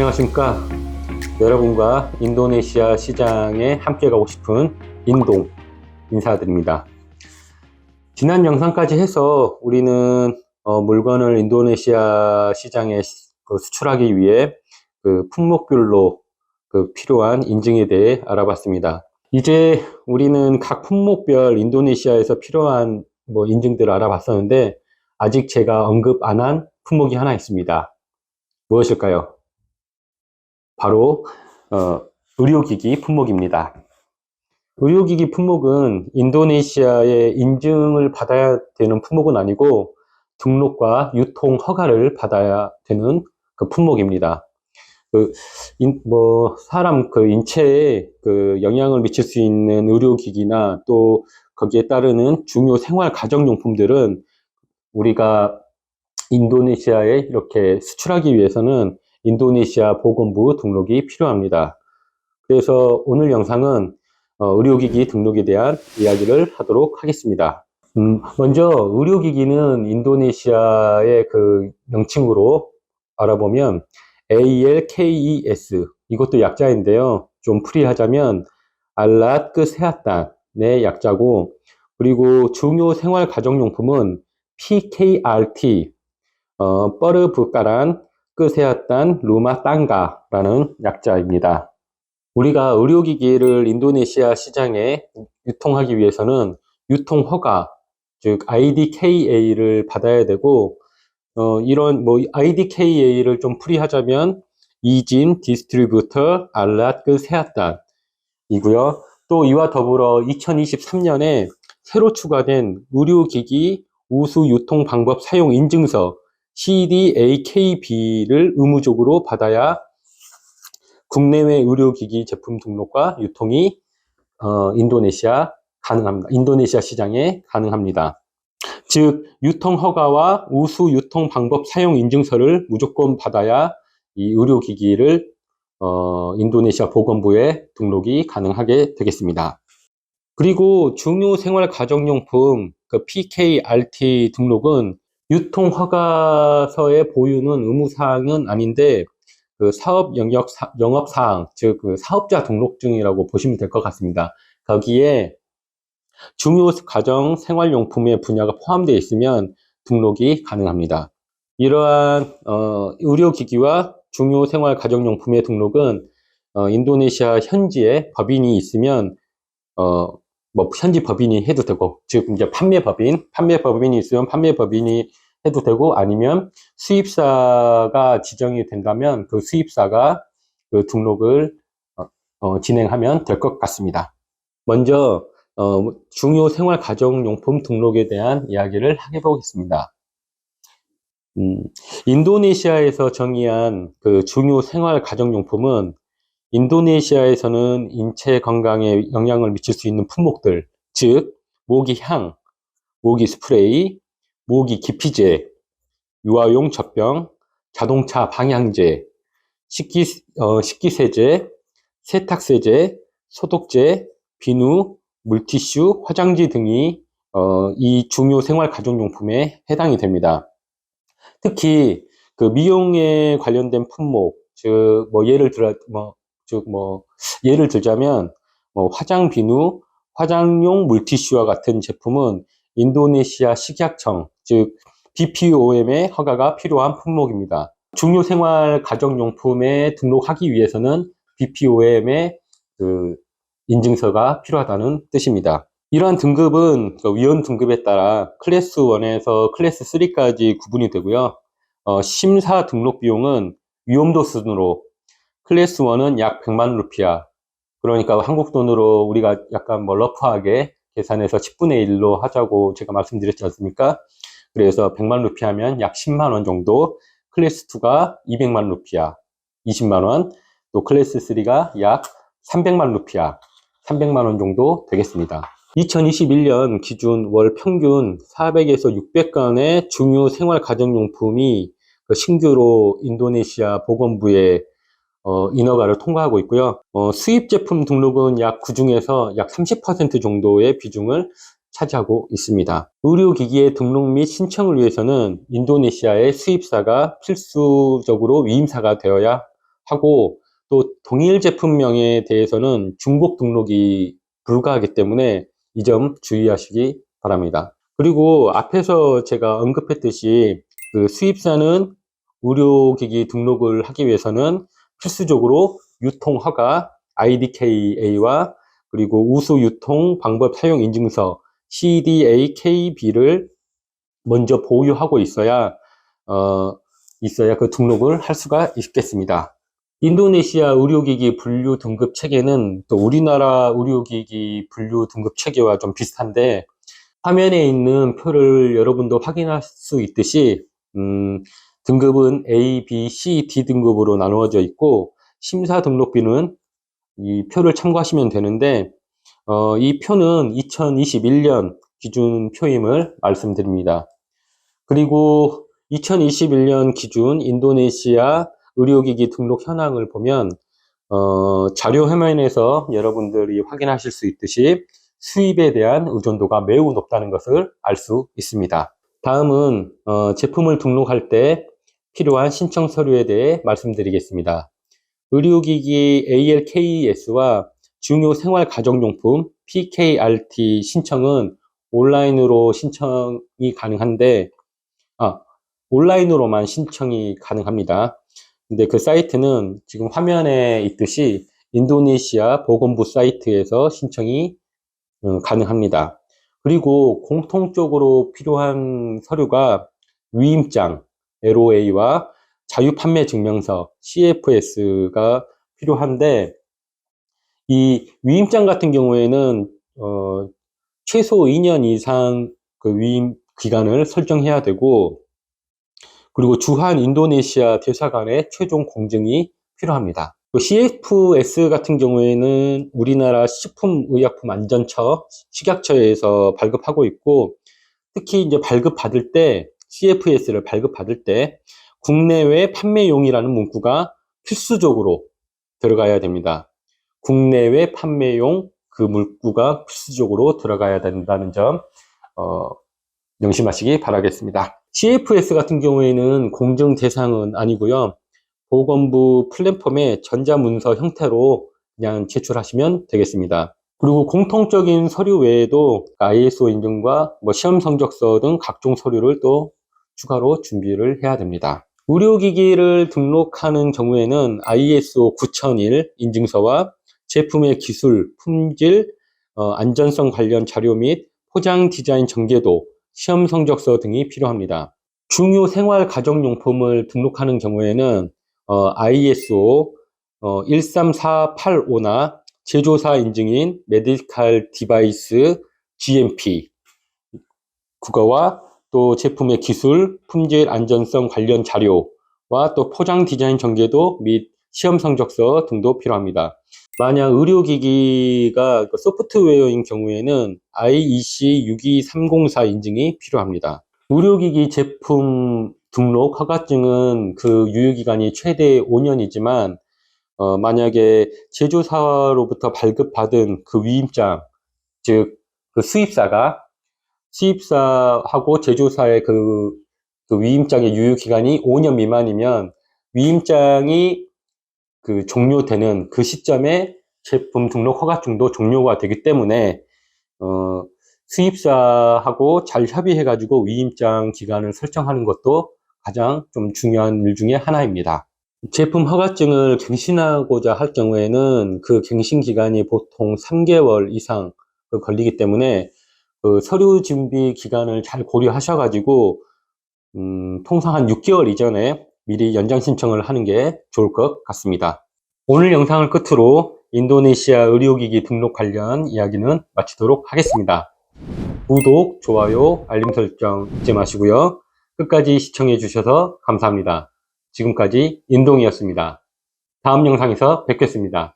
안녕하십니까. 여러분과 인도네시아 시장에 함께 가고 싶은 인동 인사드립니다. 지난 영상까지 해서 우리는 물건을 인도네시아 시장에 수출하기 위해 품목별로 필요한 인증에 대해 알아봤습니다. 이제 우리는 각 품목별 인도네시아에서 필요한 인증들을 알아봤었는데, 아직 제가 언급 안 한 품목이 하나 있습니다. 무엇일까요? 바로 의료기기 품목입니다. 의료기기 품목은 인도네시아의 인증을 받아야 되는 품목은 아니고 등록과 유통 허가를 받아야 되는 품목입니다. 사람 인체에 영향을 미칠 수 있는 의료기기나 또 거기에 따르는 중요 생활 가정용품들은 우리가 인도네시아에 이렇게 수출하기 위해서는 인도네시아 보건부 등록이 필요합니다. 그래서 오늘 영상은 의료기기 등록에 대한 이야기를 하도록 하겠습니다. 먼저 의료기기는 인도네시아의 명칭으로 알아보면 ALKES, 이것도 약자인데요. 좀 풀이하자면 알랏 끄세핫단의 약자고, 그리고 중요 생활 가정용품은 PKRT, 뻐르부까란 끄세핫단 루마 땅가라는 약자입니다. 우리가 의료기기를 인도네시아 시장에 유통하기 위해서는 유통허가, 즉 IDKA를 받아야 되고, 이런 IDKA를 좀 풀이하자면 이진 디스트리뷰터 알랏 끄세핫단 이고요. 또 이와 더불어 2023년에 새로 추가된 의료기기 우수 유통 방법 사용 인증서 CDAKB를 의무적으로 받아야 국내외 의료기기 제품 등록과 유통이 인도네시아 시장에 가능합니다. 즉 유통 허가와 우수 유통 방법 사용 인증서를 무조건 받아야 이 의료기기를 인도네시아 보건부에 등록이 가능하게 되겠습니다. 그리고 중요 생활 가정용품 PKRT 등록은 유통 허가서의 보유는 의무사항은 아닌데 사업 영업사항, 즉 사업자 등록증이라고 보시면 될 것 같습니다. 거기에 중요 가정 생활용품의 분야가 포함되어 있으면 등록이 가능합니다. 이러한 의료기기와 중요 생활 가정용품의 등록은 인도네시아 현지에 법인이 있으면 현지 법인이 해도 되고, 즉 이제 판매법인이 있으면 판매법인이 해도 되고, 아니면 수입사가 지정이 된다면 그 수입사가 등록을 진행하면 될 것 같습니다. 먼저 중요 생활 가정용품 등록에 대한 이야기를 해보겠습니다. 인도네시아에서 정의한 중요 생활 가정용품은 인도네시아에서는 인체 건강에 영향을 미칠 수 있는 품목들, 즉 모기향, 모기 스프레이, 모기 기피제, 유아용 젖병, 자동차 방향제, 식기세제, 세탁세제, 소독제, 비누, 물티슈, 화장지 등이 이 중요 생활 가정용품에 해당이 됩니다. 특히 미용에 관련된 품목, 즉 예를 들자면 화장 비누, 화장용 물티슈와 같은 제품은 인도네시아 식약청, 즉 BPOM의 허가가 필요한 품목입니다. 중요 생활 가정용품에 등록하기 위해서는 BPOM의 인증서가 필요하다는 뜻입니다. 이러한 등급은 위험 등급에 따라 클래스 1에서 클래스 3까지 구분이 되고요. 심사 등록 비용은 위험도 순으로 클래스 1은 약 100만 루피아, 그러니까 한국 돈으로 우리가 약간 러프하게 계산해서 10분의 1로 하자고 제가 말씀드렸지 않습니까? 그래서 100만 루피아면 약 10만 원 정도, 클래스 2가 200만 루피아, 20만 원, 또 클래스 3가 약 300만 루피아, 300만 원 정도 되겠습니다. 2021년 기준 월 평균 400에서 600건의 중요 생활 가정용품이 신규로 인도네시아 보건부에 인허가를 통과하고 있고요. 수입 제품 등록은 그중에서 약 30% 정도의 비중을 차지하고 있습니다. 의료기기의 등록 및 신청을 위해서는 인도네시아의 수입사가 필수적으로 위임사가 되어야 하고, 또 동일 제품명에 대해서는 중복 등록이 불가하기 때문에 이 점 주의하시기 바랍니다. 그리고 앞에서 제가 언급했듯이 그 수입사는 의료기기 등록을 하기 위해서는 필수적으로 유통허가 IDKA와 그리고 우수유통 방법 사용 인증서 CDA-KB를 먼저 보유하고 있어야 그 등록을 할 수가 있겠습니다. 인도네시아 의료기기 분류 등급 체계는 또 우리나라 의료기기 분류 등급 체계와 좀 비슷한데, 화면에 있는 표를 여러분도 확인할 수 있듯이 등급은 A, B, C, D 등급으로 나누어져 있고, 심사 등록비는 이 표를 참고하시면 되는데, 이 표는 2021년 기준 표임을 말씀드립니다. 그리고 2021년 기준 인도네시아 의료기기 등록 현황을 보면 자료 화면에서 여러분들이 확인하실 수 있듯이 수입에 대한 의존도가 매우 높다는 것을 알 수 있습니다. 다음은 제품을 등록할 때 필요한 신청 서류에 대해 말씀드리겠습니다. 의료기기 ALKS와 중요 생활가정용품 PKRT 신청은 온라인으로 신청이 가능한데, 온라인으로만 신청이 가능합니다. 근데 그 사이트는 지금 화면에 있듯이 인도네시아 보건부 사이트에서 신청이 가능합니다. 그리고 공통적으로 필요한 서류가 위임장 LOA와 자유판매 증명서 CFS가 필요한데, 이 위임장 같은 경우에는 최소 2년 이상 그 위임 기간을 설정해야 되고, 그리고 주한 인도네시아 대사관의 최종 공증이 필요합니다. CFS 같은 경우에는 우리나라 식품의약품안전처, 식약처에서 발급하고 있고, 특히 이제 발급받을 때, CFS를 발급받을 때, 국내외 판매용이라는 문구가 필수적으로 들어가야 됩니다. 국내외 판매용 그 문구가 필수적으로 들어가야 된다는 점, 명심하시기 바라겠습니다. CFS 같은 경우에는 공증 대상은 아니고요. 보건부 플랫폼의 전자문서 형태로 그냥 제출하시면 되겠습니다. 그리고 공통적인 서류 외에도 ISO 인증과 시험 성적서 등 각종 서류를 또 추가로 준비를 해야 됩니다. 의료기기를 등록하는 경우에는 ISO 9001 인증서와 제품의 기술, 품질, 안전성 관련 자료 및 포장 디자인 전개도, 시험 성적서 등이 필요합니다. 중요 생활 가정용품을 등록하는 경우에는 ISO 13485나 제조사 인증인 메디칼 디바이스 GMP 그거와 또 제품의 기술, 품질, 안전성 관련 자료와 또 포장 디자인 전개도 및 시험 성적서 등도 필요합니다. 만약 의료기기가 소프트웨어인 경우에는 IEC 62304 인증이 필요합니다. 의료기기 제품 등록 허가증은 그 유효기간이 최대 5년이지만 만약에 제조사로부터 발급받은 그 위임장, 즉 그 수입사하고 제조사의 그 위임장의 유효기간이 5년 미만이면 위임장이 그 종료되는 그 시점에 제품 등록 허가증도 종료가 되기 때문에 수입사하고 잘 협의해 가지고 위임장 기간을 설정하는 것도 가장 좀 중요한 일 중에 하나입니다. 제품 허가증을 갱신하고자 할 경우에는 그 갱신 기간이 보통 3개월 이상 걸리기 때문에 그 서류 준비 기간을 잘 고려하셔 가지고 통상 한 6개월 이전에 미리 연장 신청을 하는 게 좋을 것 같습니다. 오늘 영상을 끝으로 인도네시아 의료기기 등록 관련 이야기는 마치도록 하겠습니다. 구독, 좋아요, 알림 설정 잊지 마시고요. 끝까지 시청해 주셔서 감사합니다. 지금까지 인동이었습니다. 다음 영상에서 뵙겠습니다.